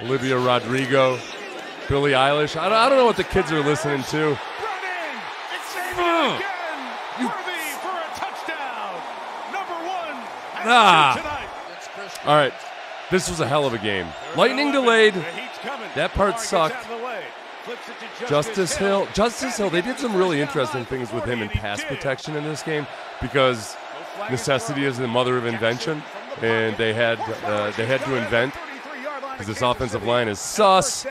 Olivia Rodrigo, Billie Eilish. I don't know what the kids are listening to. All right, this was a hell of a game. Lightning delayed. That part sucked. Justice Hill, they did some really interesting things with him in pass protection in this game because necessity is the mother of invention, and they had to invent because this offensive line is sus.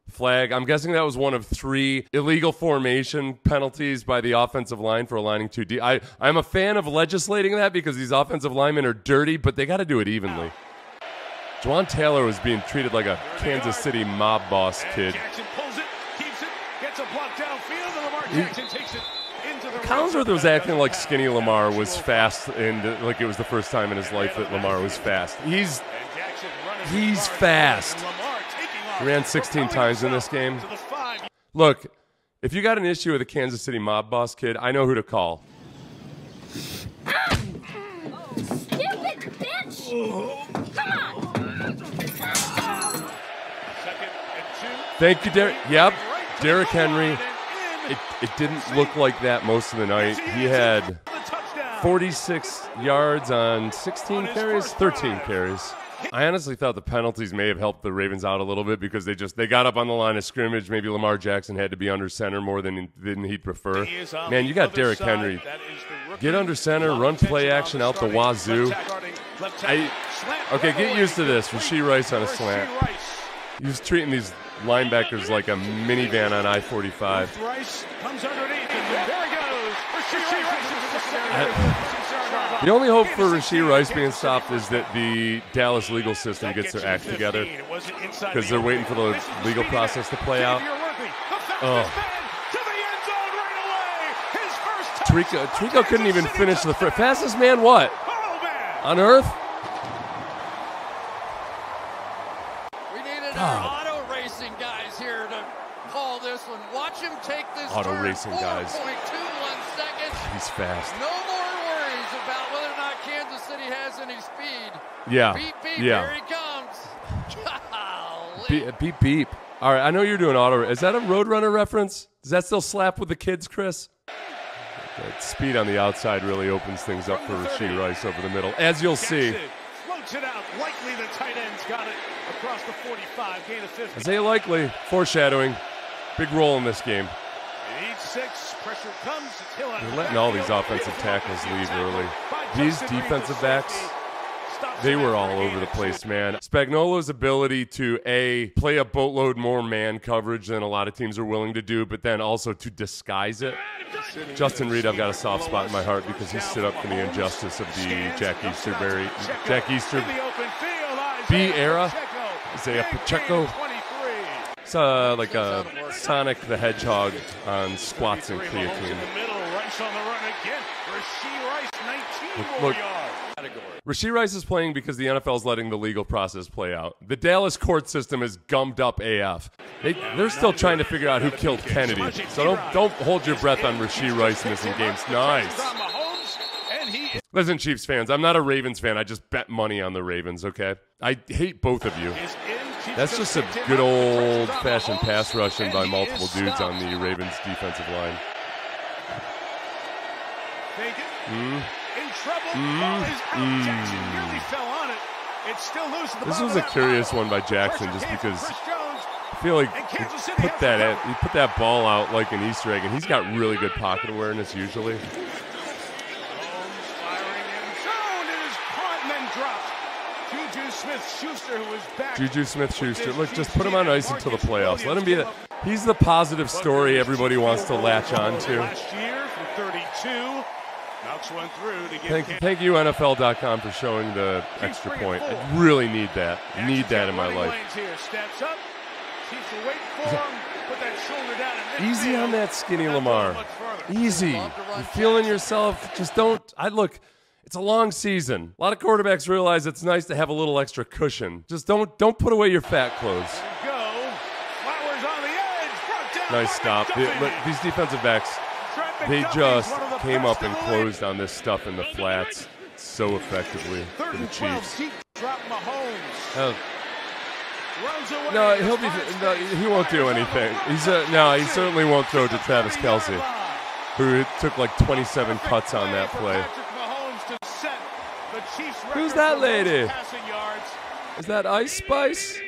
Flag. I'm guessing that was one of 3 illegal formation penalties by the offensive line for aligning too deep. I'm a fan of legislating that because these offensive linemen are dirty, but they got to do it evenly. Juwan Taylor was being treated like a Kansas City mob boss kid. Collinsworth was acting like skinny Lamar was fast, and like it was the first time in his life that Lamar was fast. He's fast. He ran 16 times in this game. Look, if you got an issue with a Kansas City mob boss kid, I know who to call. Stupid bitch! Come on! Thank you, Derek. Yep, Derrick Henry. It didn't look like that most of the night. He had 46 yards on 16 carries, 13 carries. I honestly thought the penalties may have helped the Ravens out a little bit because they got up on the line of scrimmage. Maybe Lamar Jackson had to be under center more than he'd prefer. Man, you got Derrick Henry. Get under center, run play action out the wazoo. Okay, get used to this. Rashee Rice on a slant. He was treating these linebackers like a minivan on I-45. The only hope for Rashee Rice being stopped is that the Dallas legal system gets their act together because they're waiting for the legal process to play out. Tarico couldn't even finish the fastest man what? On earth? We needed our auto racing guys here to call this one. Watch him take this auto turn. Racing guys. 4.21 seconds. He's fast. No more worries about whether or not Kansas City has any speed. Yeah. Beep, beep, yeah. Here he comes. Beep, beep. All right, I know you're doing auto. Is that a Roadrunner reference? Does that still slap with the kids, Chris? That speed on the outside really opens things up for Rashee Rice over the middle, as you'll see. Floats it out. Likely the tight end's got it across the 45. Gain of 50. Isaiah Likely, foreshadowing. Big role in this game. 8-6. Pressure comes. They're letting all these offensive tackles leave early. These defensive backs, they were all over the place, man. Spagnuolo's ability to, A, play a boatload more man coverage than a lot of teams are willing to do, but then also to disguise it. Justin Reed, I've got a soft spot in my heart because he stood up for the injustice of the Jack Easter B era. Isaiah Pacheco. It's like a Sonic the Hedgehog on squats and creatine. Look, Rashee Rice is playing because the NFL is letting the legal process play out. The Dallas court system is gummed up AF. They're still trying to figure out who killed Kennedy. So don't hold your breath on Rashee Rice missing games. Nice. Listen, Chiefs fans, I'm not a Ravens fan. I just bet money on the Ravens, okay? I hate both of you. That's just a good old-fashioned pass rushing by multiple dudes on the Ravens defensive line. This was a curious one by Jackson just because I feel like he put that ball out like an Easter egg, and he's got really good pocket awareness usually. Juju Smith-Schuster. Look, just put him on ice until the playoffs. Let him be he's the positive story everybody wants to latch on to. Last year from 32. Thank you, NFL.com, for showing the extra point. I really need that. Need that in my life. Easy on that skinny Lamar. Easy. You're feeling yourself. Just don't. Look, it's a long season. A lot of quarterbacks realize it's nice to have a little extra cushion. Just don't put away your fat clothes. Nice stop. These defensive backs, they just came up and closed on this stuff in the flats so effectively for the Chiefs. No, he'll be. No, he won't do anything. No, he certainly won't throw to Travis Kelce, who took like 27 cuts on that play. Who's that lady? Is that Ice Spice?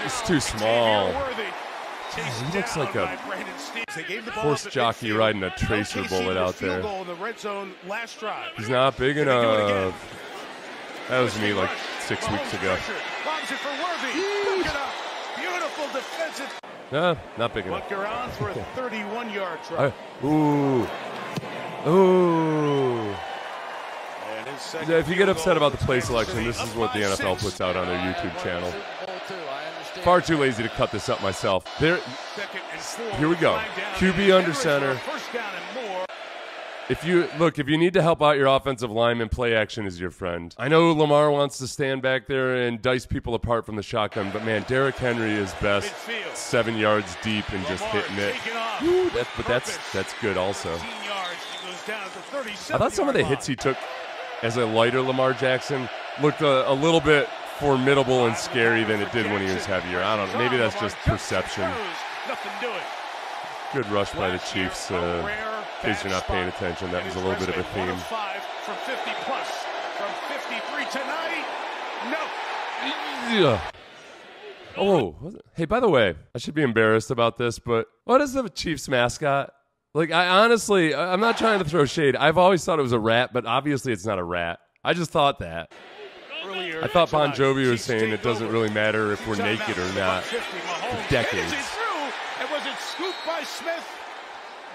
It's too small. He looks like a horse jockey riding a tracer bullet out there. He's not big enough. That was me like 6 weeks ago. No, not big enough. For a 31-yard try. Ooh. If you get upset about the play selection, this is what the NFL puts out on their YouTube channel. Far too lazy to cut this up myself. Here we go. QB under center. If you need to help out your offensive lineman, play action is your friend. I know Lamar wants to stand back there and dice people apart from the shotgun, but man, Derrick Henry is best 7 yards deep and just hitting it. Woo, that's good also. I thought some of the hits he took as a lighter Lamar Jackson looked a little bit formidable and scary than it did when he was heavier. I don't know. Maybe that's just perception. Good rush by the Chiefs. In case you're not paying attention, that was a little bit of a theme. From 50 plus, from 53 tonight. No. Yeah. Oh, hey, by the way, I should be embarrassed about this, but what is the Chiefs mascot? Like, I'm not trying to throw shade. I've always thought it was a rat, but obviously it's not a rat. I just thought that. I thought Bon Jovi was saying it doesn't really matter if we're naked or not for decades.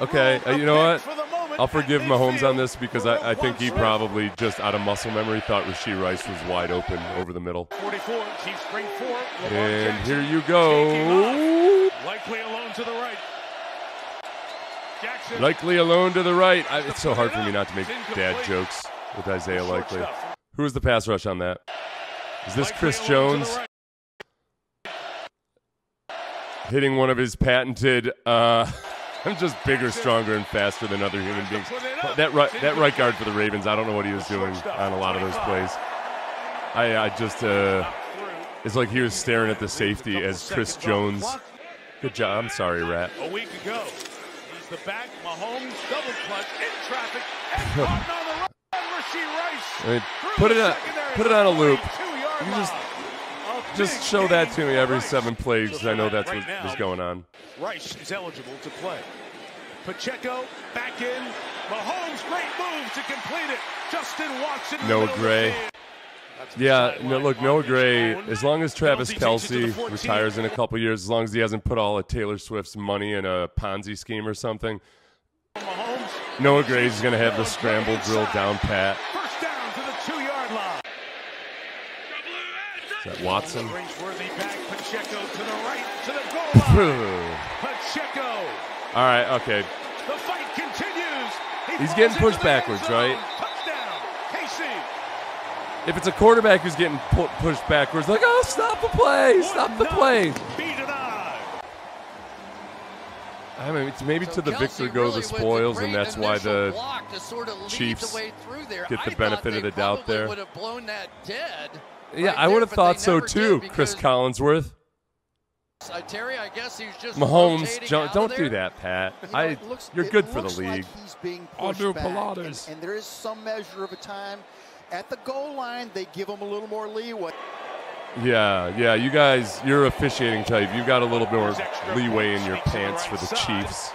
Okay, you know what? I'll forgive Mahomes on this because I think he probably just out of muscle memory thought Rashee Rice was wide open over the middle. And here you go. Likely alone to the right. Likely alone to the right. It's so hard for me not to make dad jokes with Isaiah Likely. Who was the pass rush on that? Is this Chris Jones? Hitting one of his patented, I'm just bigger, stronger, and faster than other human beings. That right guard for the Ravens, I don't know what he was doing on a lot of those plays. It's like he was staring at the safety as Chris Jones. Good job. I'm sorry, Rat. A week ago, he's the back. Mahomes double clutch in traffic and caught on the run. Rashee Rice. I mean, put it on a loop. You just show that to me every 7 plays because I know that's what was going on. Rice is eligible to play. Pacheco back in. Mahomes, great move to complete it. Justin Watson. Noah Gray. Yeah, Noah Gray, as long as Travis Kelce retires in a couple years, as long as he hasn't put all of Taylor Swift's money in a Ponzi scheme or something, Noah Gray's going to have the scramble drill down pat. First down to the 2-yard line. Is that Watson? Pacheco to the right, to the goal line. Pacheco. All right, okay. The fight continues. He's getting pushed backwards, right? Touchdown, KC. If it's a quarterback who's getting pushed backwards, like, oh, stop the play, stop the play. I mean, it's maybe to the victor go the spoils, and that's why the Chiefs get the benefit of the doubt there. Yeah, I would have thought so too, Chris Collinsworth. Terry, I guess he's just Mahomes, don't do that, Pat. You're good for the league. I'll do Pilates. And there is some measure of a time at the goal line. They give him a little more leeway. Yeah, you guys, you're officiating type. You got a little more leeway in your pants for the Chiefs.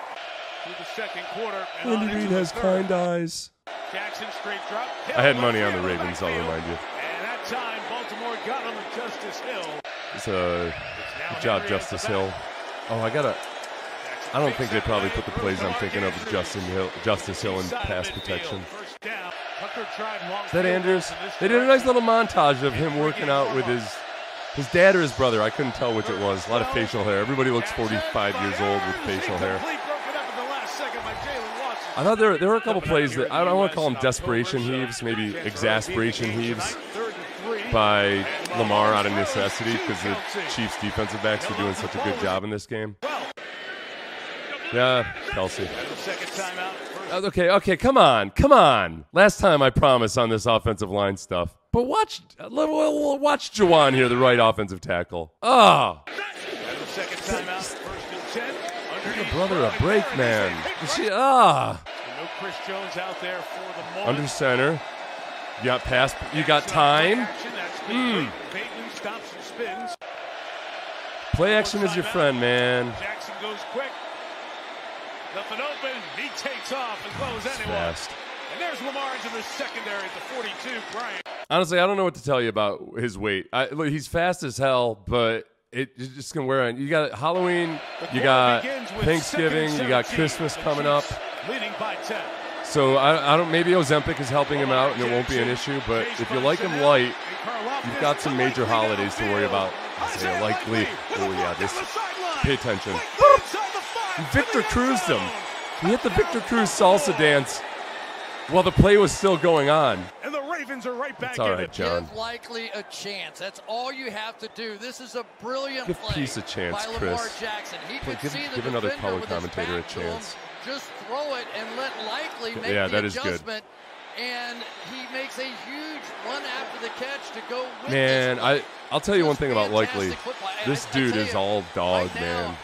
Andy Reid has kind eyes. I had money on the Ravens, I'll remind you. And that time, Baltimore got him to Justice Hill. It's a good job, Justice Hill. Oh, I don't think they probably put the plays I'm thinking of with Justice Hill in pass protection. Is that Andrews? They did a nice little montage of him working out with his dad or his brother. I couldn't tell which it was. A lot of facial hair. Everybody looks 45 years old with facial hair. I thought there were a couple plays that I don't want to call them desperation heaves, maybe exasperation heaves by Lamar out of necessity because the Chiefs defensive backs are doing such a good job in this game. Yeah, Kelsey. Second timeout. Okay, come on. Last time I promise on this offensive line stuff. But watch Juwan here, the right offensive tackle. Oh. Second timeout. First and 10. Give a brother a break, man. No Chris Jones out there for the moment. Under center. You got pass. You got time. Bateman stops and spins. Play action is your friend, man. Jackson goes quick. Nothing open. He takes off and goes anyway. Fast. And there's Lamar into the secondary at the 42. Bryant. Honestly, I don't know what to tell you about his weight. Look, he's fast as hell, but it's just going to wear on. You got Halloween, you got Thanksgiving, you got Christmas coming up. Leading by 10. So I don't. Maybe Ozempic is helping him out, and it won't be an issue. But if you like him light, you've got some major holidays to worry about. Isaiah Likely. Oh yeah, this. Pay attention. Victor Cruzed him. He hit the Victor Cruz salsa dance while the play was still going on. And the Ravens are right back. It's all right, John. Give Likely a chance. That's all you have to do. This is a brilliant Give play Peace a chance, by Lamar Chris. Jackson. He could Give see the another defender color with his commentator a back to him. chance. Just throw it and let Likely make Yeah, the that is adjustment. And he makes a huge run after the catch to go with Man, this. I'll tell you one thing about Likely. Football. This I dude tell is you, all dog, right man. now,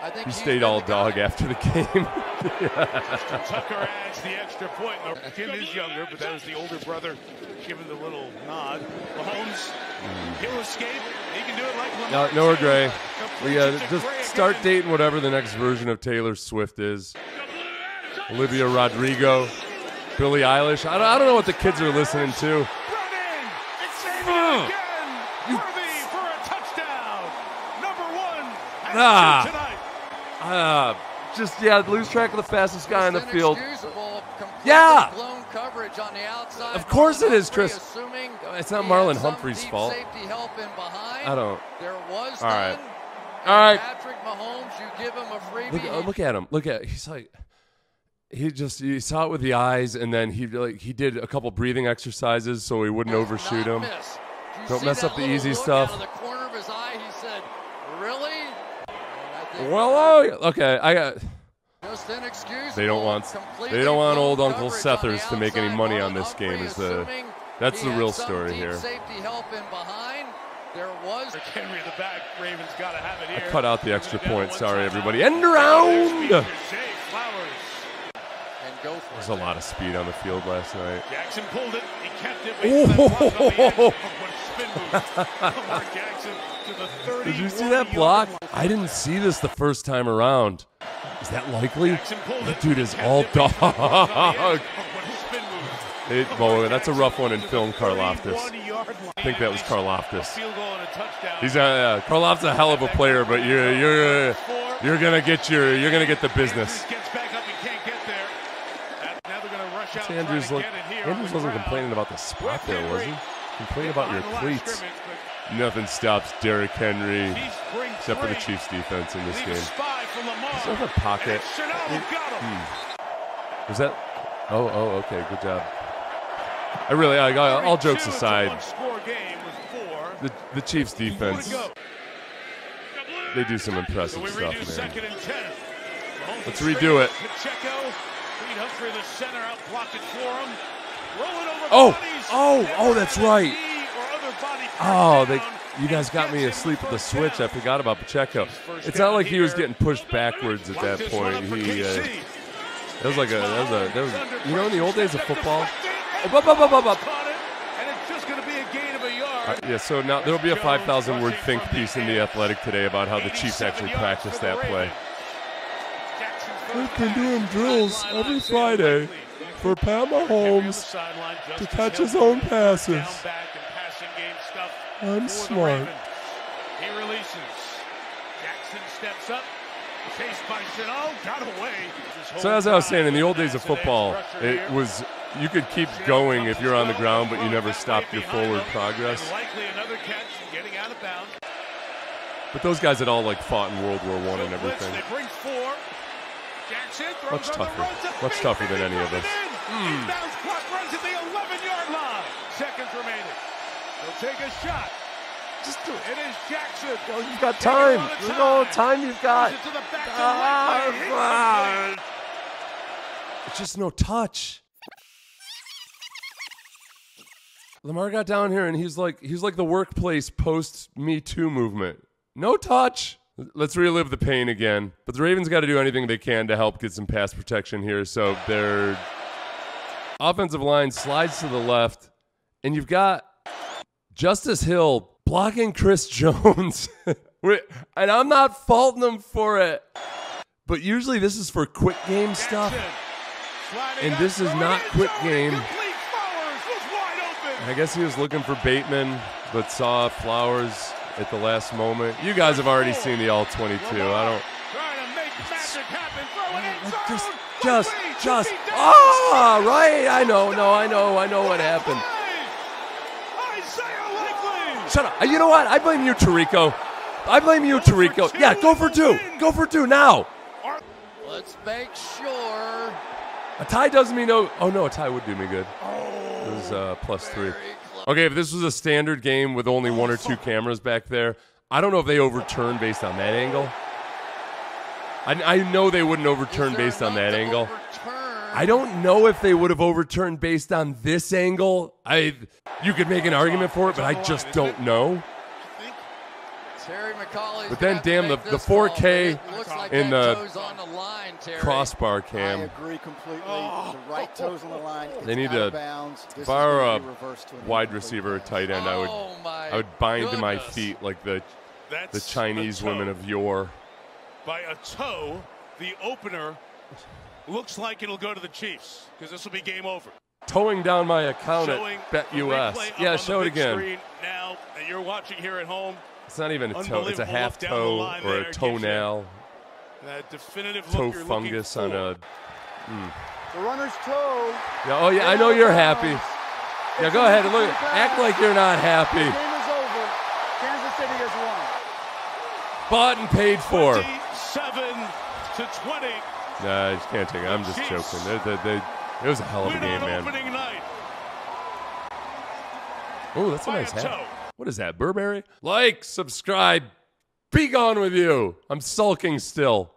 I think He he's stayed been all the dog guy. after the game. Tucker adds the extra point. Kim is younger, but that is the older brother giving the little nod. Mahomes, he'll escape. He can do it like Lamar. Noah Gray. Completes Yeah, it to just Gray start again. dating whatever the next version of Taylor Swift is. Olivia Rodrigo, Billie Eilish. I don't know what the kids are listening to. Run in. It's Xavier again. Worthy for a touchdown. Number 1 has two tonight. Lose track of the fastest guy on the field. Inexcusable, completely Yeah. blown coverage on the outside. Of course it is, Marlon Chris. Humphrey assuming It's not he Marlon had some Humphrey's deep fault. Safety help in behind. I don't. There was All right. none. All right. Patrick Mahomes, you give him a freebie. Look at him. He's like, you saw it with the eyes, and then he did a couple breathing exercises so he wouldn't overshoot him. Don't mess up the easy stuff. Out of the corner of his eye, he said, "Really?" Okay, I got. Just inexcusable. They don't want old Uncle Sethers to make any money on this game. That's the real story here. Safety help in behind. There was Henry in the back. Ravens got to have it here. I cut out the extra point. Sorry, everybody. End around. And go for There's a lot of speed on the field last night. Jackson pulled it. He kept it. Lamar Jackson to the 30. Did you see that block? I didn't see this the first time around. Is that likely? That dude is all dog. That's a rough one in film, Karlaftis. I think that was Karlaftis. He's Karlaftis a hell of a player, but you're gonna get the business. Andrews wasn't complaining about the spot there, was he? Complaining about your cleats. Nothing stops Derrick Henry, except for the Chiefs' defense in this game. Is there a pocket? Was that? Oh, okay, good job. All jokes aside, the Chiefs' defense, they do some impressive stuff, man. Let's redo it. Oh, that's right. You guys got me asleep at the switch. I forgot about Pacheco. It's not like he was getting pushed backwards at that point. In the old days of football. So now there will be a 5,000-word think piece in The Athletic today about how the Chiefs actually practiced that play. We've been doing drills every Friday for Pat Mahomes to catch his own passes. I'm smart. He releases. Jackson steps up. Chased by Chanel. Got away. So as I was saying, in the old days of football, it was you could keep going if you're on the ground, but you never stopped your forward progress. Likely another catch getting out of bounds. But those guys had all fought in World War I and everything. They bring 4. Jackson Much tougher than any of us. Inbounds clock runs at the 11-yard line. Seconds remaining. He'll take a shot. Just do it. It is Jackson. Oh, you've got time. Look at all the time you've got. It's just no touch. Lamar got down here and he's like the workplace post Me Too movement. No touch. Let's relive the pain again. But the Ravens got to do anything they can to help get some pass protection here. So their offensive line slides to the left, and you've got Justice Hill blocking Chris Jones. And I'm not faulting him for it. But usually this is for quick game stuff. And this is not quick game. I guess he was looking for Bateman, but saw Flowers at the last moment. You guys have already seen the all-22. I don't. Just. Ah, right. I know what happened. Shut up. You know what? I blame you, Tirico. Yeah, go for two. Go for two now. Let's make sure. A tie doesn't mean no. Oh, no, a tie would do me good. It was +3. Okay, if this was a standard game with only one or two cameras back there, I don't know if they overturn based on that angle. I know they wouldn't overturn based on that angle. I don't know if they would have overturned based on this angle. You could make an argument for it, but I just don't know. But then, damn, the 4K in the crossbar cam. I agree completely. The right toes on the line. They need to, if I were a wide receiver or tight end, I would bind my feet like the Chinese women of yore. By a toe, the opener looks like it'll go to the Chiefs because this will be game over. Towing down my account at BetUS. Yeah, show it again. Now that you're watching here at home. It's not even a toe. It's a half toe or a toenail. That definitive toe fungus on a. The runner's toe. Yeah. Oh yeah. I know you're happy. Yeah. Go ahead and look. Act like you're not happy. The game is over. Kansas City has won. Bought and paid for. 27-20. Nah, I just can't take it. I'm just joking. It was a hell of a game, man. Oh, that's a nice hat. What is that, Burberry? Like, subscribe, be gone with you. I'm sulking still.